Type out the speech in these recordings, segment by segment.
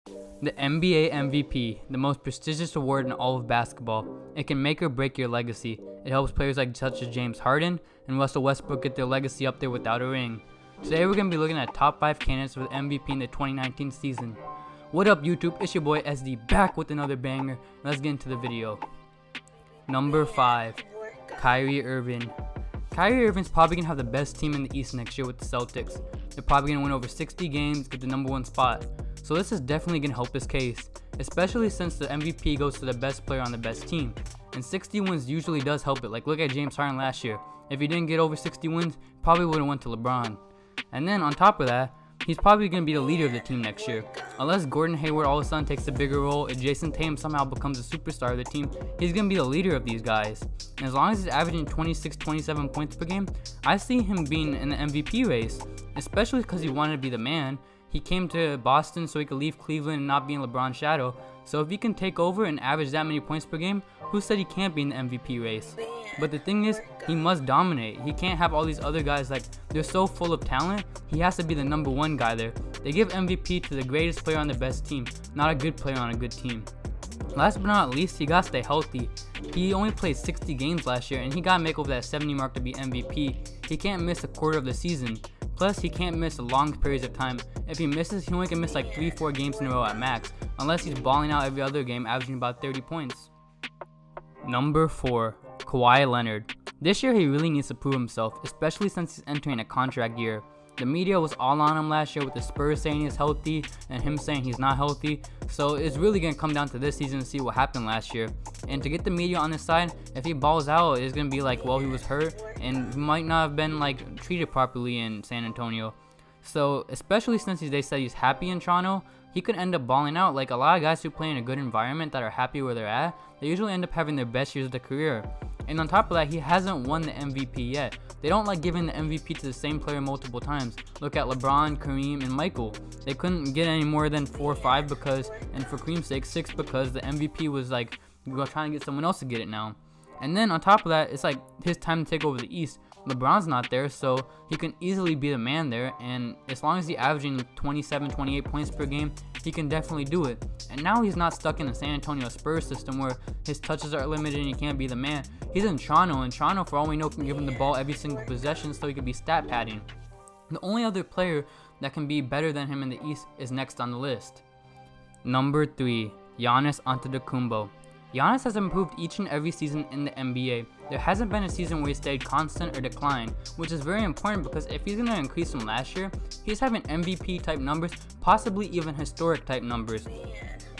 The NBA MVP, the most prestigious award in all of basketball. It can make or break your legacy. It helps players such as James Harden and Russell Westbrook get their legacy up there without a ring. Today we're going to be looking at top 5 candidates for the MVP in the 2019 season. What up YouTube, it's your boy SD back with another banger. Let's get into the video. Number 5, Kyrie Irving. Kyrie Irving's probably going to have the best team in the East next year with the Celtics. They're probably going to win over 60 games, get the number 1 spot. So this is definitely going to help his case, especially since the MVP goes to the best player on the best team. And 60 wins usually does help it. Like look at James Harden last year. If he didn't get over 60 wins, probably would have went to LeBron. And then on top of that, he's probably going to be the leader of the team next year. Unless Gordon Hayward all of a sudden takes a bigger role, if Jason Tatum somehow becomes a superstar of the team, he's going to be the leader of these guys. And as long as he's averaging 26-27 points per game, I see him being in the MVP race, especially because he wanted to be the man. He came to Boston so he could leave Cleveland and not be in LeBron's shadow. So if he can take over and average that many points per game, who said he can't be in the MVP race? But the thing is, he must dominate. He can't have all these other guys they're so full of talent. He has to be the number 1 guy there. They give MVP to the greatest player on the best team, not a good player on a good team. Last but not least, he got to stay healthy. He only played 60 games last year and he got to make over that 70 mark to be MVP. He can't miss a quarter of the season. Plus, he can't miss long periods of time. If he misses, he only can miss 3-4 games in a row at max, unless he's balling out every other game, averaging about 30 points. Number 4, Kawhi Leonard. This year, he really needs to prove himself, especially since he's entering a contract year. The media was all on him last year with the Spurs saying he's healthy and him saying he's not healthy. So it's really going to come down to this season to see what happened last year. And to get the media on his side, if he balls out, it's going to be well, he was hurt and he might not have been treated properly in San Antonio. So especially since they said he's happy in Toronto, he could end up balling out. A lot of guys who play in a good environment that are happy where they're at, they usually end up having their best years of their career. And on top of that, he hasn't won the MVP yet. They don't like giving the MVP to the same player multiple times. Look at LeBron, Kareem, and Michael. They couldn't get any more than 4 or 5 because, and for Kareem's sake, 6 because the MVP was we're trying to get someone else to get it now. And then on top of that, it's his time to take over the East. LeBron's not there, so he can easily be the man there, and as long as he's averaging 27-28 points per game, he can definitely do it. And now he's not stuck in the San Antonio Spurs system where his touches are limited and he can't be the man. He's in Toronto, and Toronto, for all we know, can give him the ball every single possession so he can be stat padding. The only other player that can be better than him in the East is next on the list. Number 3, Giannis Antetokounmpo. Giannis has improved each and every season in the NBA. There hasn't been a season where he stayed constant or declined, which is very important because if he's going to increase from last year, he's having MVP type numbers, possibly even historic type numbers.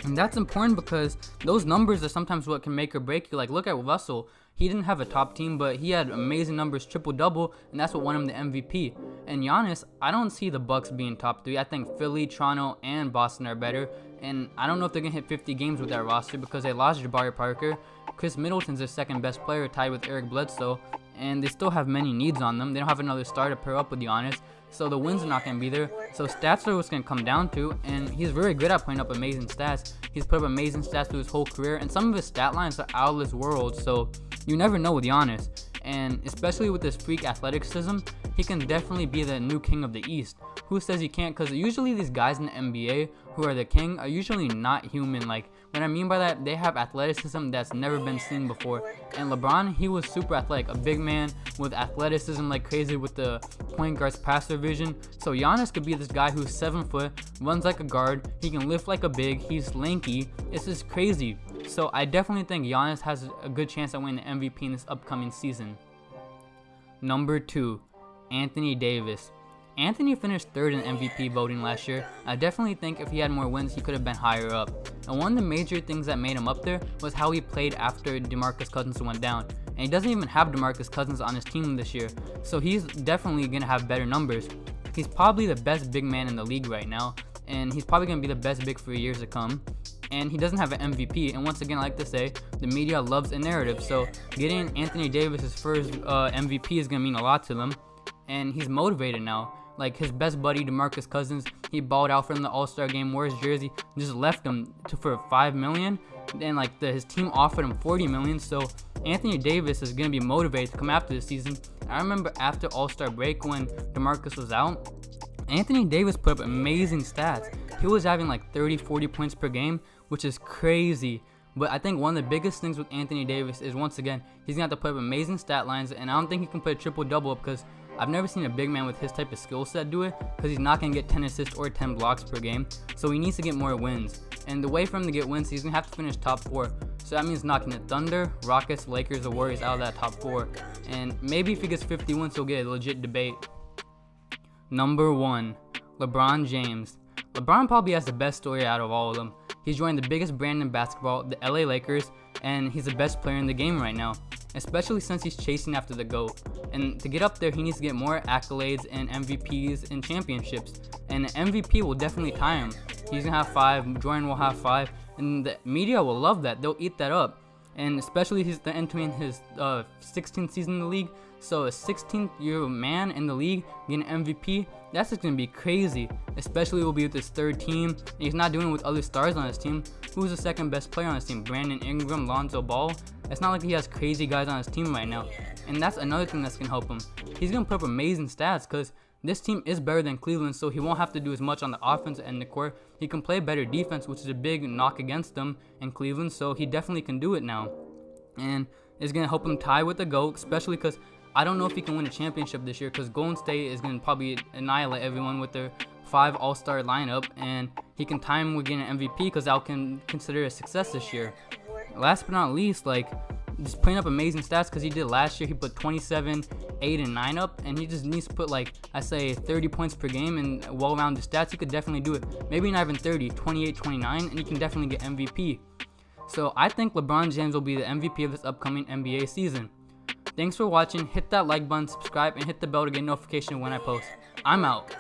And that's important because those numbers are sometimes what can make or break you. Look at Russell. He didn't have a top team, but he had amazing numbers, triple-double, and that's what won him the MVP. And Giannis, I don't see the Bucks being top 3. I think Philly, Toronto, and Boston are better. And I don't know if they're going to hit 50 games with that roster because they lost Jabari Parker. Chris Middleton's their second best player, tied with Eric Bledsoe. And they still have many needs on them. They don't have another star to pair up with Giannis. So the wins are not going to be there. So stats are what's going to come down to. And he's very good at putting up amazing stats. He's put up amazing stats through his whole career. And some of his stat lines are out of this world. So you never know with Giannis. And especially with this freak athleticism, he can definitely be the new king of the East. Who says he can't? Because usually these guys in the NBA who are the king are usually not human. What I mean by that, they have athleticism that's never been seen before. And LeBron, he was super athletic, a big man with athleticism like crazy with the point guard's passer vision. So Giannis could be this guy who's 7 foot, runs like a guard, he can lift like a big, he's lanky. It's just crazy. So I definitely think Giannis has a good chance at winning the MVP in this upcoming season. Number 2, Anthony Davis. Anthony finished 3rd in MVP voting last year. I definitely think if he had more wins, he could have been higher up. And one of the major things that made him up there was how he played after DeMarcus Cousins went down. And he doesn't even have DeMarcus Cousins on his team this year, so he's definitely going to have better numbers. He's probably the best big man in the league right now, and he's probably going to be the best big for years to come. And he doesn't have an MVP, and once again, I like to say, the media loves a narrative, so getting Anthony Davis' first MVP is going to mean a lot to them. And he's motivated now. His best buddy DeMarcus Cousins, he balled out from the All-Star game, wore his jersey, just left him for $5 million. Then his team offered him $40 million. So Anthony Davis is gonna be motivated to come after this season. I remember after All-Star break when DeMarcus was out, Anthony Davis put up amazing stats. he was having like 30-40 points per game, which is crazy. But I think one of the biggest things with Anthony Davis is, once again, he's going to have to put up amazing stat lines, and I don't think he can put a triple-double up because I've never seen a big man with his type of skill set do it, because he's not going to get 10 assists or 10 blocks per game. So he needs to get more wins. And the way for him to get wins, he's going to have to finish top 4. So that means knocking the Thunder, Rockets, Lakers, or Warriors out of that top 4. And maybe if he gets 50 wins, he'll get a legit debate. Number 1, LeBron James. LeBron probably has the best story out of all of them. He's joined the biggest brand in basketball, the LA Lakers, and he's the best player in the game right now, especially since he's chasing after the GOAT. And to get up there, he needs to get more accolades and MVPs and championships. And the MVP will definitely tie him. He's gonna have 5, Jordan will have 5, and the media will love that. They'll eat that up. And especially he's entering his 16th season in the league. So a 16th-year man in the league getting MVP, that's just going to be crazy. Especially will be with his 3rd team. And he's not doing it with other stars on his team. Who's the 2nd best player on his team? Brandon Ingram, Lonzo Ball? It's not like he has crazy guys on his team right now. And that's another thing that's going to help him. He's going to put up amazing stats because this team is better than Cleveland, so he won't have to do as much on the offense and the court. He can play better defense, which is a big knock against them in Cleveland, so he definitely can do it now. And it's going to help him tie with the GOAT, especially because I don't know if he can win a championship this year, because Golden State is going to probably annihilate everyone with their 5 all-star lineup, and he can tie him with getting an MVP because I can consider it a success this year. Last but not least, just putting up amazing stats because he did last year. He put 27, 8, and 9 up, and he just needs to put 30 points per game and well-rounded stats. He could definitely do it. Maybe not even 30, 28, 29, and he can definitely get MVP. So I think LeBron James will be the MVP of this upcoming NBA season. Thanks for watching. Hit that like button, subscribe, and hit the bell to get notification when I post. I'm out.